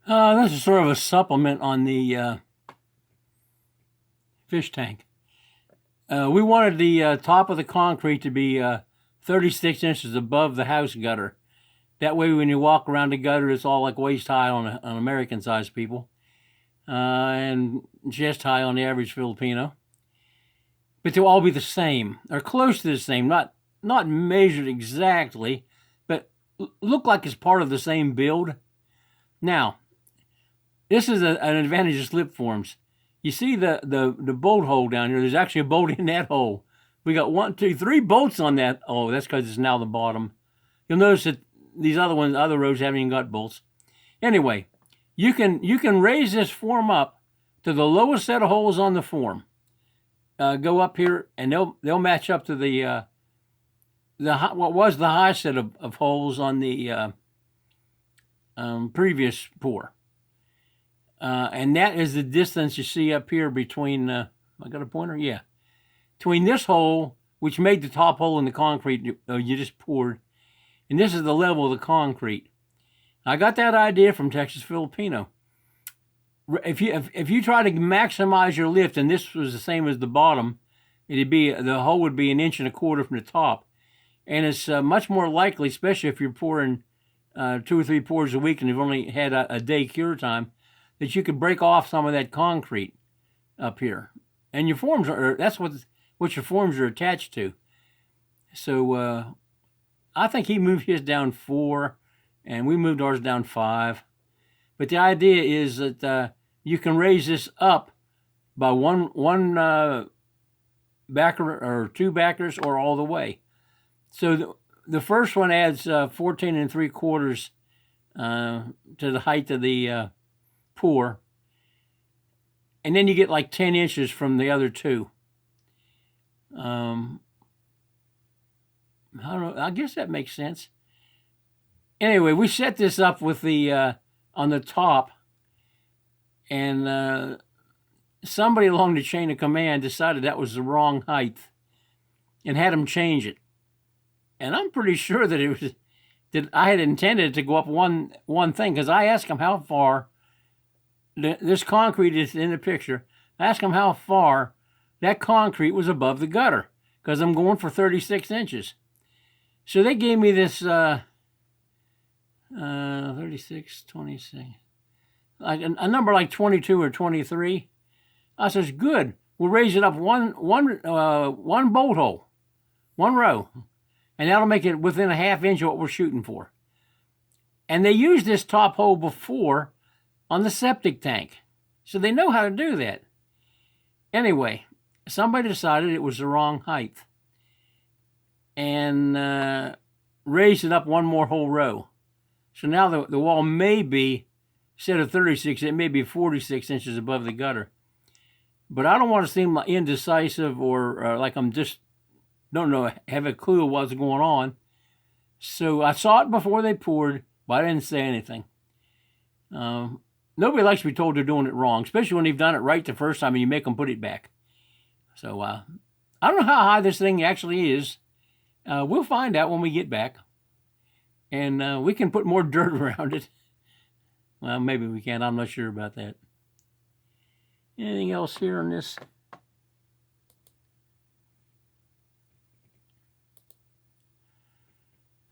This is sort of a supplement on the fish tank. We wanted the top of the concrete to be 36 inches above the house gutter. That way, when you walk around the gutter, it's all like waist high on American-sized people, and chest high on the average Filipino. But they'll all be the same, or close to the same, not measured exactly, but look like it's part of the same build. Now, this is an advantage of slip forms. You see the bolt hole down here. There's actually a bolt in that hole. We got 1, 2, 3 bolts on that. Oh, that's because it's now the bottom. You'll notice that these other rows haven't even got bolts. Anyway, you can raise this form up to the lowest set of holes on the form. Go up here, and they'll match up to the what was the high set of holes on the previous pour. And that is the distance you see up here between, I got a pointer? Yeah. Between this hole, which made the top hole in the concrete you just poured, and this is the level of the concrete. I got that idea from Texas Filipino. If you try to maximize your lift, and this was the same as the bottom, the hole would be 1.25 inches from the top. And it's much more likely, especially if you're pouring 2 or 3 pours a week and you've only had a day cure time, that you could break off some of that concrete up here. And your forms that's what your forms are attached to. So I think he moved his down 4, and we moved ours down 5. But the idea is that you can raise this up by one backer or 2 backers, or all the way. So the first one adds 14 3/4 to the height of the pour, and then you get like 10 inches from the other 2. I don't know. I guess that makes sense. Anyway, we set this up with the on the top, and somebody along the chain of command decided that was the wrong height and had them change it. And I'm pretty sure that I had intended to go up one thing, because I asked him how far this concrete is in the picture. I asked him how far that concrete was above the gutter, because I'm going for 36 inches. So they gave me this 36, 26, like a number like 22 or 23. I says, good. We'll raise it up one bolt hole, 1 row, and that'll make it within 1/2 inch of what we're shooting for. And they used this top hole before on the septic tank, so they know how to do that. Anyway, somebody decided it was the wrong height and raised it up 1 more whole row. So now the wall may be, instead of 36, it may be 46 inches above the gutter. But I don't want to seem indecisive or like I'm just don't know, have a clue of what's going on. So I saw it before they poured, but I didn't say anything. Nobody likes to be told they're doing it wrong, especially when they've done it right the first time and you make them put it back. So I don't know how high this thing actually is. We'll find out when we get back. And we can put more dirt around it. Well, maybe we can. I'm not sure about that. Anything else here on this?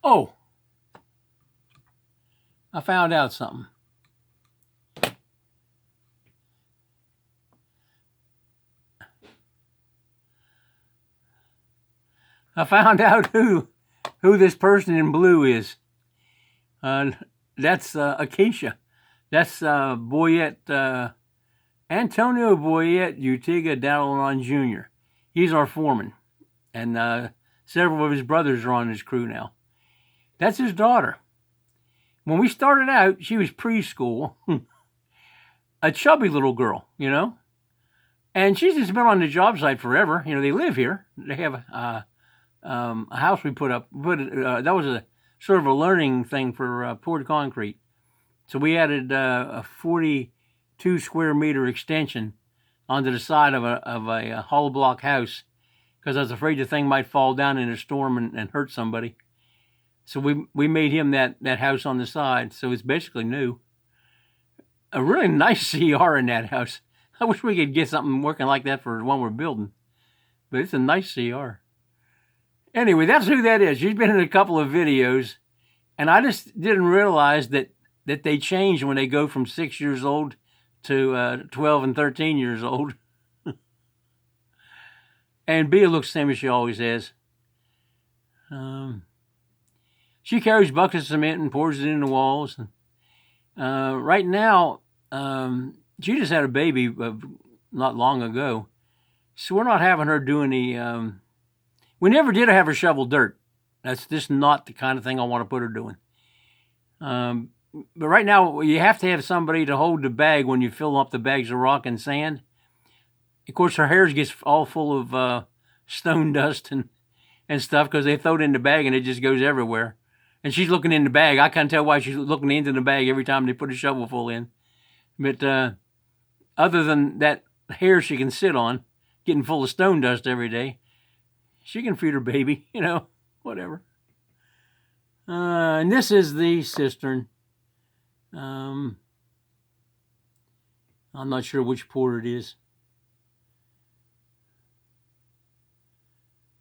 Oh, I found out something. I found out who this person in blue is. That's Acacia. That's Boyette, Antonio Boyette Utiga Dallon Jr. He's our foreman, and several of his brothers are on his crew now. That's his daughter. When we started out, she was preschool, a chubby little girl, you know. And she's just been on the job site forever. You know, they live here. They have a house we put up. That was a sort of a learning thing for poured concrete. So we added a 42 square meter extension onto the side of a hollow block house, because I was afraid the thing might fall down in a storm and hurt somebody. So we made him that house on the side. So it's basically new. a really nice CR in that house. I wish we could get something working like that for the one we're building. But it's a nice CR. Anyway, that's who that is. She's been in a couple of videos. And I just didn't realize that they change when they go from 6 years old to 12 and 13 years old. And Bea looks the same as she always has. She carries buckets of cement and pours it in the walls. Right now, she just had a baby not long ago. So we're not having her do any... we never did have her shovel dirt. That's just not the kind of thing I want to put her doing. But right now, you have to have somebody to hold the bag when you fill up the bags of rock and sand. Of course, her hair gets all full of stone dust and stuff because they throw it in the bag and it just goes everywhere. And she's looking in the bag. I can't tell why she's looking into the bag every time they put a shovelful in. But other than that hair she can sit on, getting full of stone dust every day, she can feed her baby, whatever. And this is the cistern. I'm not sure which pour it is.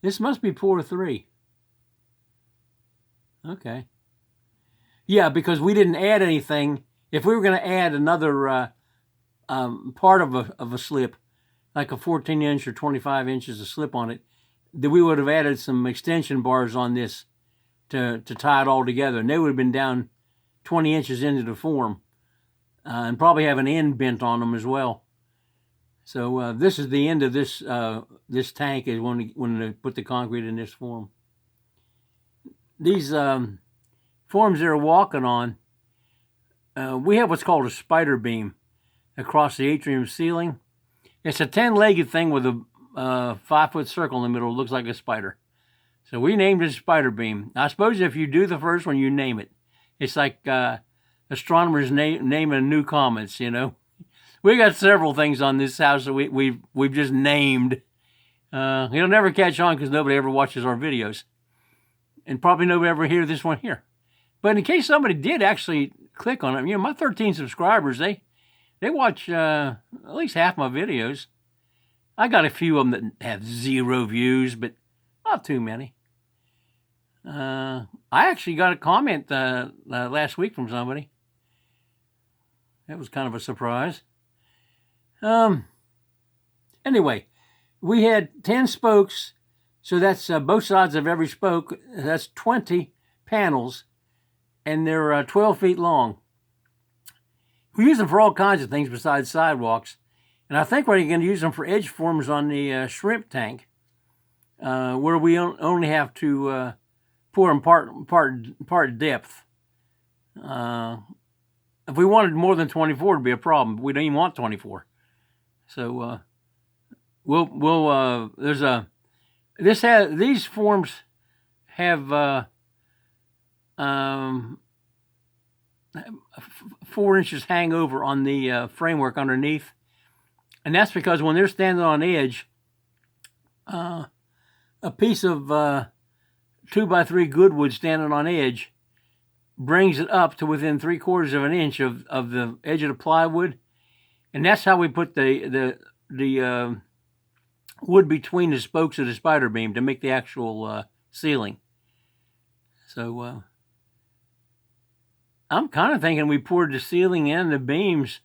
This must be pour 3. Okay. Yeah, because we didn't add anything. If we were going to add another part of a slip, like a 14-inch or 25 inches of slip on it, then we would have added some extension bars on this to tie it all together. And they would have been down 20 inches into the form and probably have an end bent on them as well. So this is the end of this this tank is when they put the concrete in this form. These forms they're walking on, we have what's called a spider beam across the atrium ceiling. It's a 10-legged thing with a 5-foot circle in the middle. It looks like a spider. So we named it spider beam. I suppose if you do the first one, you name it. It's like astronomers naming new comets, We got several things on this house that we've just named. It'll never catch on because nobody ever watches our videos. And probably nobody ever hear this one here. But in case somebody did actually click on it, my 13 subscribers, they watch at least half my videos. I got a few of them that have 0 views, but not too many. I actually got a comment last week from somebody. That was kind of a surprise. Anyway, we had 10 spokes, so that's both sides of every spoke. That's 20 panels, and they're 12 feet long. We use them for all kinds of things besides sidewalks, and I think we're going to use them for edge forms on the shrimp tank, where we only have to pour them part depth. If we wanted more than 24, it'd be a problem. But we don't even want 24. So these forms have 4 inches hangover on the framework underneath, and that's because when they're standing on edge, a piece of 2x3 Goodwood standing on edge brings it up to within 3/4 of an inch of the edge of the plywood, and that's how we put the wood between the spokes of the spider beam to make the actual ceiling. So I'm kind of thinking we poured the ceiling and the beams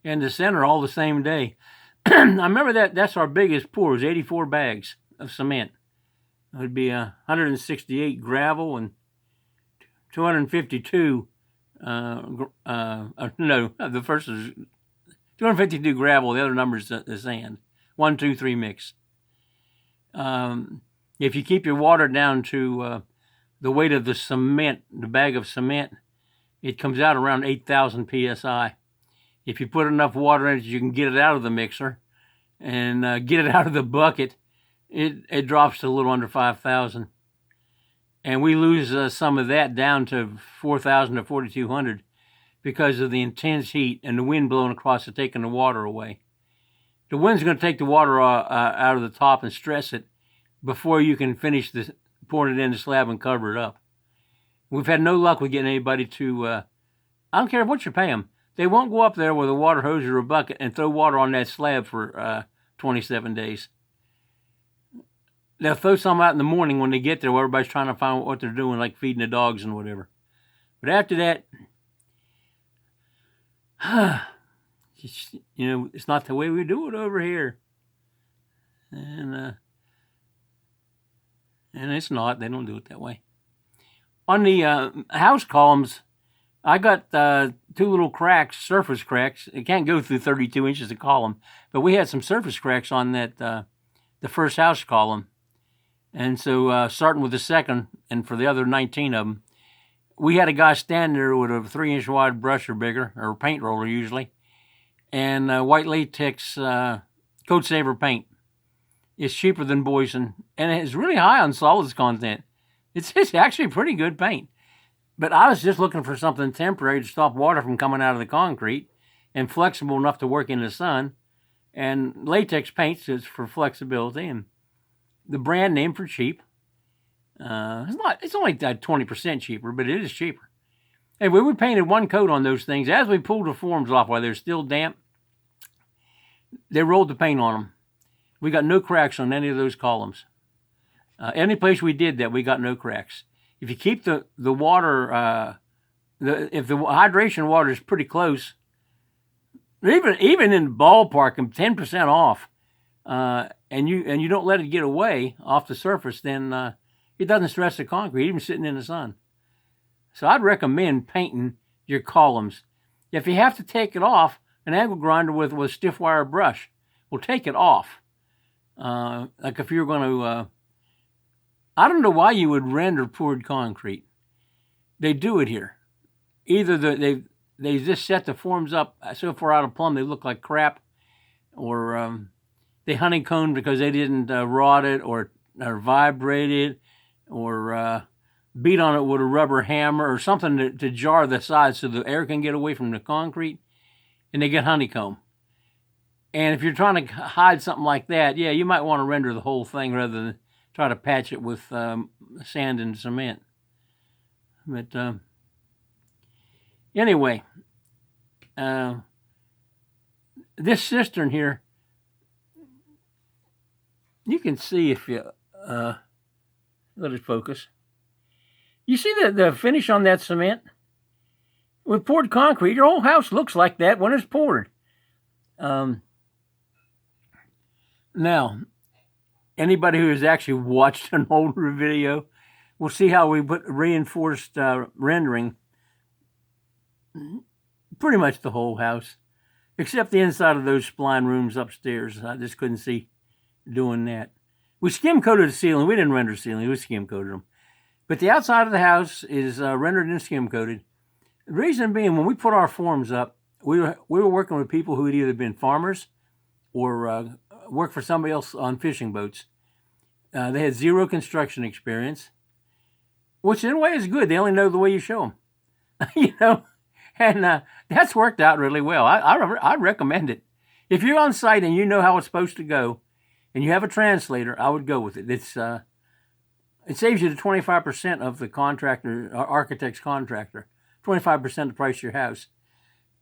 and the center all the same day. I remember that's our biggest pour, was 84 bags of cement. It would be 168 gravel and 252, no, the first is 252 gravel, the other number is the sand. 1, 2, 3 mix. If you keep your water down to the weight of the cement, the bag of cement, it comes out around 8,000 psi. If you put enough water in it, you can get it out of the mixer and get it out of the bucket. It drops to a little under 5,000. And we lose some of that down to 4,000 to 4,200 because of the intense heat and the wind blowing across it, taking the water away. The wind's going to take the water out of the top and stress it before you can finish pouring it in the slab and cover it up. We've had no luck with getting anybody to, I don't care what you pay them, They won't go up there with a water hose or a bucket and throw water on that slab for 27 days. They'll throw some out in the morning when they get there, where everybody's trying to find what they're doing, like feeding the dogs and whatever. But after that, it's not the way we do it over here. And it's not. They don't do it that way. On the house columns, I got 2 little cracks, surface cracks. It can't go through 32 inches of column, but we had some surface cracks on that the first house column. And so starting with the second, and for the other 19 of them, we had a guy stand there with a 3-inch wide brush or bigger, or paint roller usually, and white latex Code Saver paint. It's cheaper than Boyson, and it's really high on solids content. It's actually pretty good paint. But I was just looking for something temporary to stop water from coming out of the concrete and flexible enough to work in the sun. And latex paints is for flexibility, and the brand name for cheap. It's only 20% cheaper, but it is cheaper. Anyway, we painted 1 coat on those things. As we pulled the forms off while they're still damp, they rolled the paint on them. We got no cracks on any of those columns. Any place we did that, we got no cracks. If you keep the water, if the hydration water is pretty close, even in the ballpark, 10% off, and you don't let it get away off the surface, then it doesn't stress the concrete, even sitting in the sun. So I'd recommend painting your columns. If you have to take it off, an angle grinder with a stiff wire brush will take it off. Like if you're going to, I don't know why you would render poured concrete. They do it here. Either they just set the forms up so far out of plumb they look like crap, or they honeycombed because they didn't rod it or vibrate it, or beat on it with a rubber hammer or something to jar the sides so the air can get away from the concrete, and they get honeycomb. And if you're trying to hide something like that, yeah, you might want to render the whole thing rather than try to patch it with sand and cement. But anyway, this cistern here, you can see if you let it focus. You see the finish on that cement? With poured concrete, your whole house looks like that when it's poured. Now, anybody who has actually watched an older video will see how we put reinforced rendering pretty much the whole house, except the inside of those spline rooms upstairs. I just couldn't see doing that. We skim coated the ceiling. We didn't render ceiling. We skim coated them. But the outside of the house is rendered and skim coated. The reason being, when we put our forms up, we were working with people who had either been farmers or worked for somebody else on fishing boats. They had zero construction experience, which in a way is good. They only know the way you show them, and that's worked out really well. I recommend it. If you're on site and you know how it's supposed to go, and you have a translator, I would go with it. It saves you the 25% of the contractor, or architect's contractor, 25% the price of your house.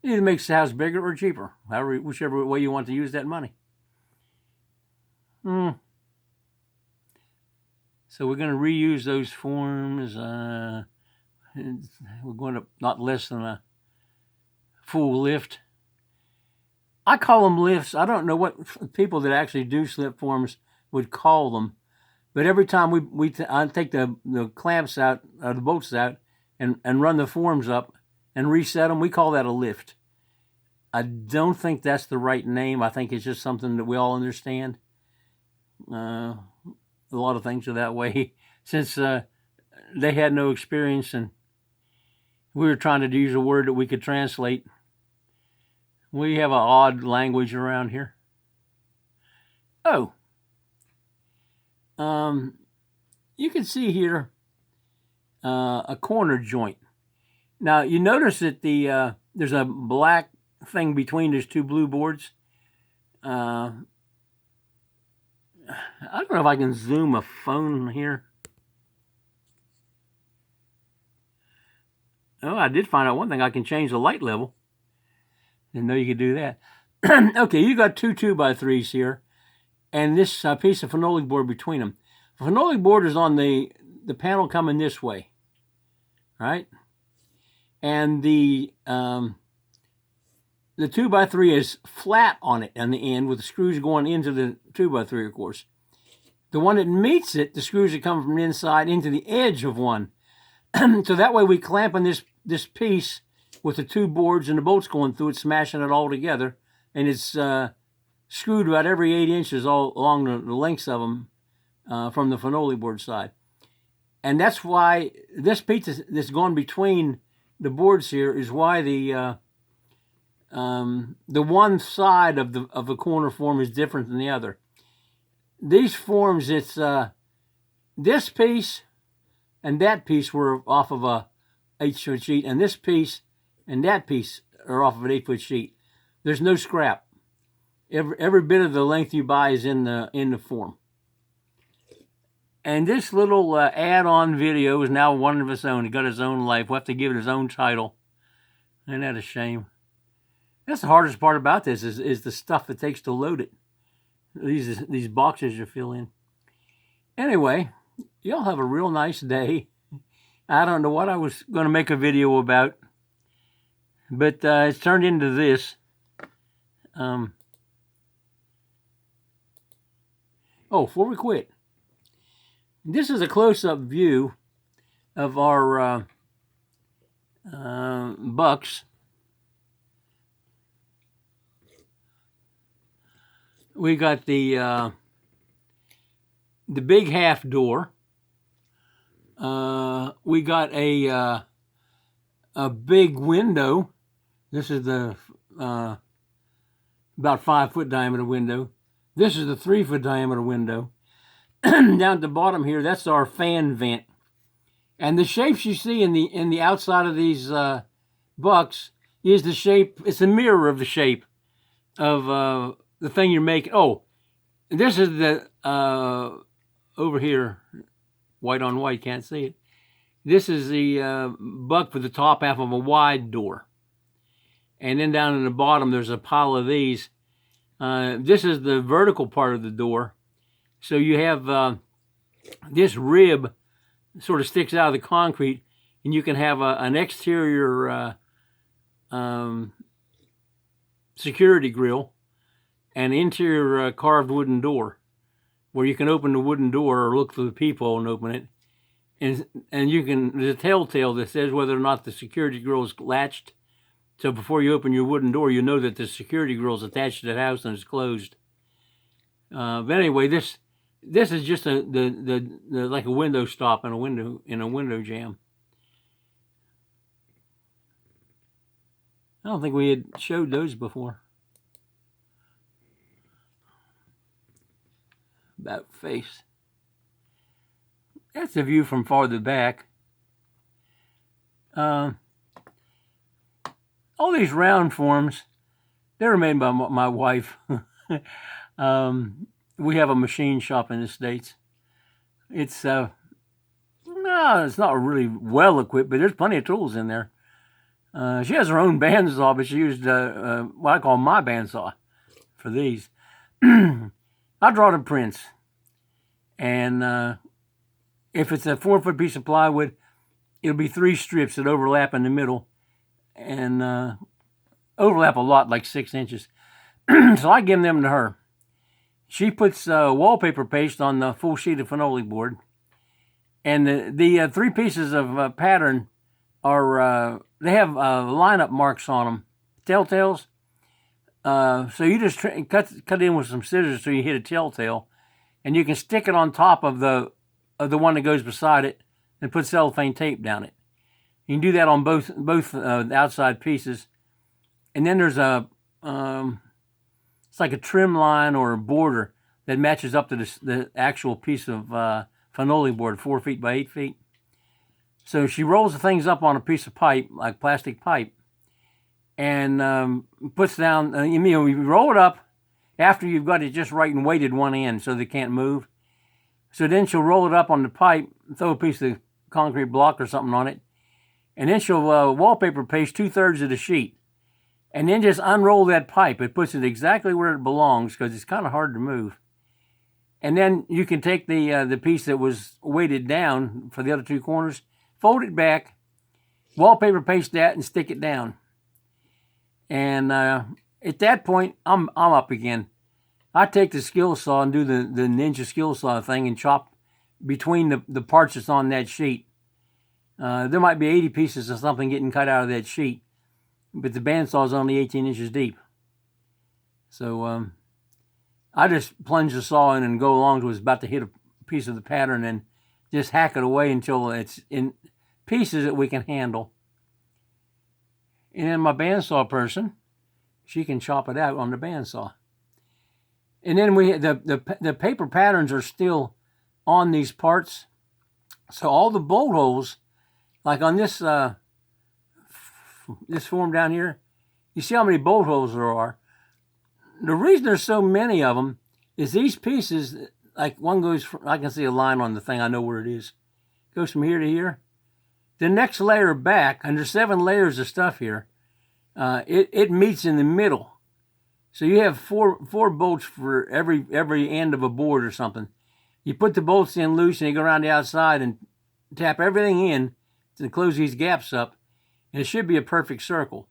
It either makes the house bigger or cheaper, whichever way you want to use that money. So we're going to reuse those forms. We're going to not less than a full lift. I call them lifts. I don't know what people that actually do slip forms would call them. But every time I take the clamps out, the bolts out, and run the forms up and reset them, we call that a lift. I don't think that's the right name. I think it's just something that we all understand. A lot of things are that way. Since they had no experience and we were trying to use a word that we could translate, we have an odd language around here. Oh. You can see here a corner joint. Now you notice that there's a black thing between those 2 blue boards. I don't know if I can zoom a phone here. Oh, I did find out one thing. I can change the light level. Didn't know you could do that. Okay, you got two 2x3s here, and this piece of phenolic board between them. The phenolic board is on the panel coming this way, right? And the 2x3 is flat on it on the end with the screws going into the 2x3, of course. The one that meets it, the screws that come from the inside into the edge of one. So that way we clamp on this piece with the two boards and the bolts going through it, smashing it all together. And it's screwed about every 8 inches all along the lengths of them from the phenolic board side. And that's why this piece that's going between the boards here is why the one side of the corner form is different than the other. These forms, it's this piece and that piece were off of a 8-foot sheet, and this piece and that piece are off of an 8-foot sheet. There's no scrap. Every bit of the length you buy is in the form. And this little add-on video is now one of its own. It got its own life. We'll have to give it its own title. Isn't that a shame? That's the hardest part about this is the stuff it takes to load it. These boxes you fill in. Anyway, y'all have a real nice day. I don't know what I was going to make a video about, but it's turned into this. Before we quit, this is a close-up view of our bucks. We got the big half door. We got a big window. This is the about 5-foot diameter window. This is the 3-foot diameter window. Down at the bottom here, that's our fan vent. And the shapes you see in the outside of these bucks is the shape. It's a mirror of the shape of the thing you're making. Oh, this is the over here, white on white, can't see it. This is the buck for the top half of a wide door. And then down in the bottom, there's a pile of these. This is the vertical part of the door. So you have this rib sort of sticks out of the concrete, and you can have an exterior security grill and interior carved wooden door, where you can open the wooden door or look through the peephole and open it. And you can, there's a telltale that says whether or not the security grill is latched. So before you open your wooden door, you know that the security grill is attached to the house and it's closed. But anyway, this is just the like a window stop in a window jamb. I don't think we had showed those before. About face. That's a view from farther back. All these round forms, they were made by my wife. We have a machine shop in the States. It's no, it's not really well equipped, but there's plenty of tools in there. She has her own bandsaw, but she used what I call my bandsaw for these. I draw the prints, and if it's a 4-foot piece of plywood, it'll be 3 strips that overlap in the middle, and overlap a lot, like 6 inches. So I give them to her. She puts wallpaper paste on the full sheet of phenolic board, and the 3 pieces of pattern are they have lineup marks on them, telltales. So you just cut in with some scissors so you hit a telltale, and you can stick it on top of the one that goes beside it, and put cellophane tape down it. You can do that on both outside pieces, and then there's it's like a trim line or a border that matches up to the actual piece of phenolic board, 4 feet by 8 feet. So she rolls the things up on a piece of pipe, like plastic pipe, and puts down, you roll it up after you've got it just right and weighted one end so they can't move. So then she'll roll it up on the pipe, throw a piece of concrete block or something on it, and then she'll wallpaper paste 2/3 of the sheet. and then just unroll that pipe. It puts it exactly where it belongs because it's kind of hard to move. And then you can take the piece that was weighted down for the other two corners, fold it back, wallpaper paste that, and stick it down. And at that point, I'm up again. I take the skill saw and do the ninja skill saw thing and chop between the parts that's on that sheet. There might be 80 pieces of something getting cut out of that sheet, but the bandsaw is only 18 inches deep. So I just plunge the saw in and go along to it's about to hit a piece of the pattern and just hack it away until it's in pieces that we can handle. And my bandsaw person, she can chop it out on the bandsaw. And then the paper patterns are still on these parts. So all the bolt holes, like on this this form down here, you see how many bolt holes there are. The reason there's so many of them is these pieces, like one goes from, I can see a line on the thing, I know where it is. Goes from here to here. The next layer back, and there's 7 layers of stuff here, it meets in the middle. So you have four bolts for every end of a board or something. You put the bolts in loose and you go around the outside and tap everything in to close these gaps up, and it should be a perfect circle.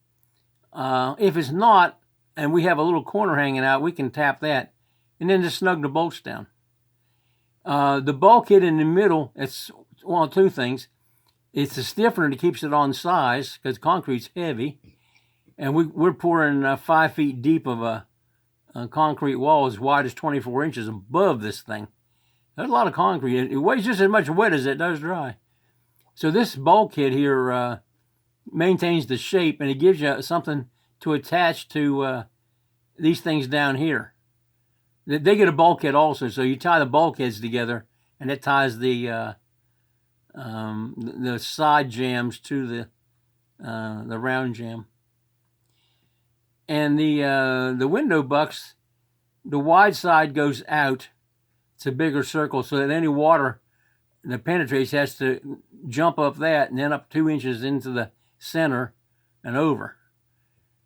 If it's not, and we have a little corner hanging out, we can tap that and then just snug the bolts down. The bulkhead in the middle, it's one of two things. It's a stiffener that keeps it on size because concrete's heavy. And we're pouring 5 feet deep of a concrete wall as wide as 24 inches above this thing. There's a lot of concrete. It weighs just as much wet as it does dry. So this bulkhead here maintains the shape, and it gives you something to attach to these things down here. They get a bulkhead also, so you tie the bulkheads together, and it ties the side jambs to the round jamb. And the window bucks, the wide side goes out. It's a bigger circle, so that any water that penetrates has to jump up that and then up 2 inches into the center and over.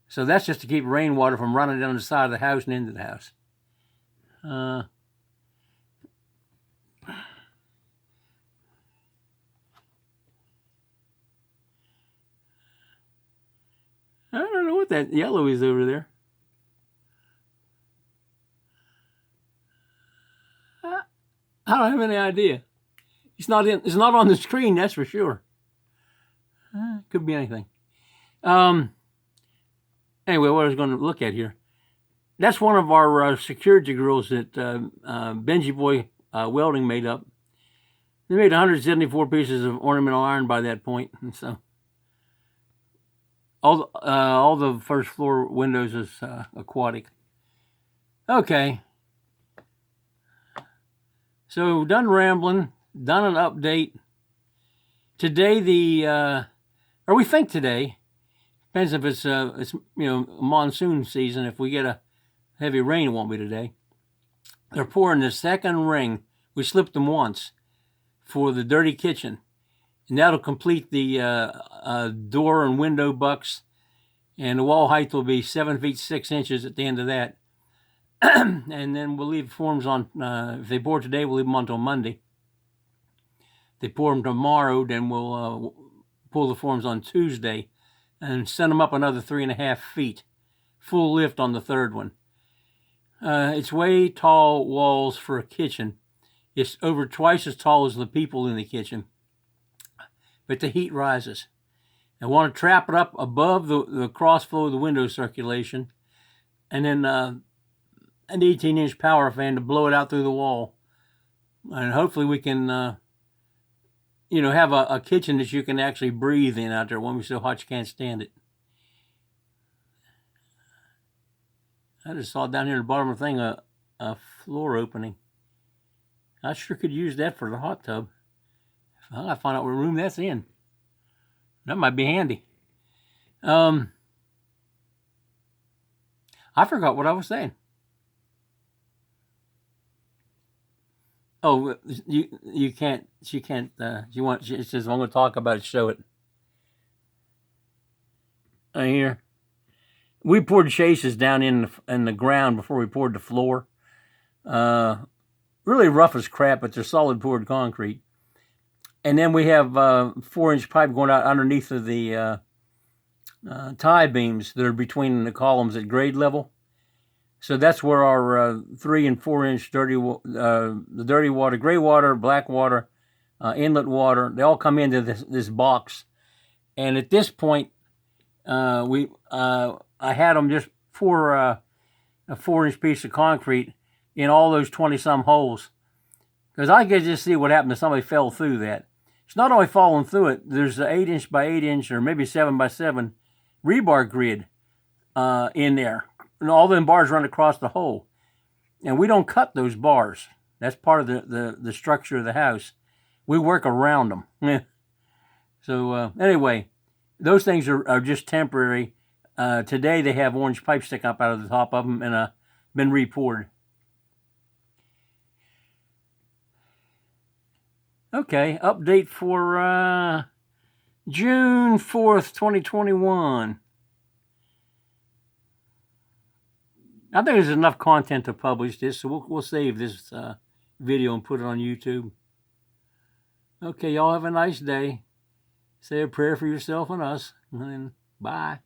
So that's just to keep rainwater from running down the side of the house and into the house. I don't know what that yellow is over there. I don't have any idea. It's not on the screen, that's for sure. Could be anything. Anyway, what I was going to look at here. That's one of our security grills that Benji Boy Welding made up. They made 174 pieces of ornamental iron by that point, and so all the first floor windows is aquatic. Okay. So done rambling, done an update. Today or we think today, depends if it's monsoon season. If we get a heavy rain, it won't be today. They're pouring the second ring. We slipped them once for the dirty kitchen, and that'll complete the door and window bucks, and the wall height will be 7 feet 6 inches at the end of that. And then we'll leave forms on, if they pour today, we'll leave them on until Monday. If they pour them tomorrow, then we'll pull the forms on Tuesday and send them up another 3.5 feet. Full lift on the third one. It's way tall walls for a kitchen. It's over twice as tall as the people in the kitchen. But the heat rises. I want to trap it up above the cross flow of the window circulation, and then an 18-inch power fan to blow it out through the wall. And hopefully we can, have a kitchen that you can actually breathe in out there. It won't be so hot you can't stand it. I just saw down here at the bottom of the thing a floor opening. I sure could use that for the hot tub. I gotta find out what room that's in. That might be handy. I forgot what I was saying. Oh, you can't. She can't. She says I'm going to talk about it. Show it. Right here. we poured chases down in the ground before we poured the floor. Really rough as crap, but they're solid poured concrete. And then we have 4-inch pipe going out underneath of the tie beams that are between the columns at grade level. So that's where our 3 and 4-inch the dirty water, gray water, black water, inlet water, they all come into this box. And at this point, I had them just pour a 4-inch piece of concrete in all those 20-some holes, because I could just see what happened if somebody fell through that. It's not only falling through it. There's an 8-inch by 8-inch or maybe 7x7 rebar grid in there, and all them bars run across the hole. And we don't cut those bars. That's part of the structure of the house. We work around them. So anyway, those things are just temporary. Today they have orange pipe sticking up out of the top of them and been re-poured. Okay, update for June 4th, 2021. I think there's enough content to publish this, so we'll save this video and put it on YouTube. Okay, y'all have a nice day. Say a prayer for yourself and us, and then bye.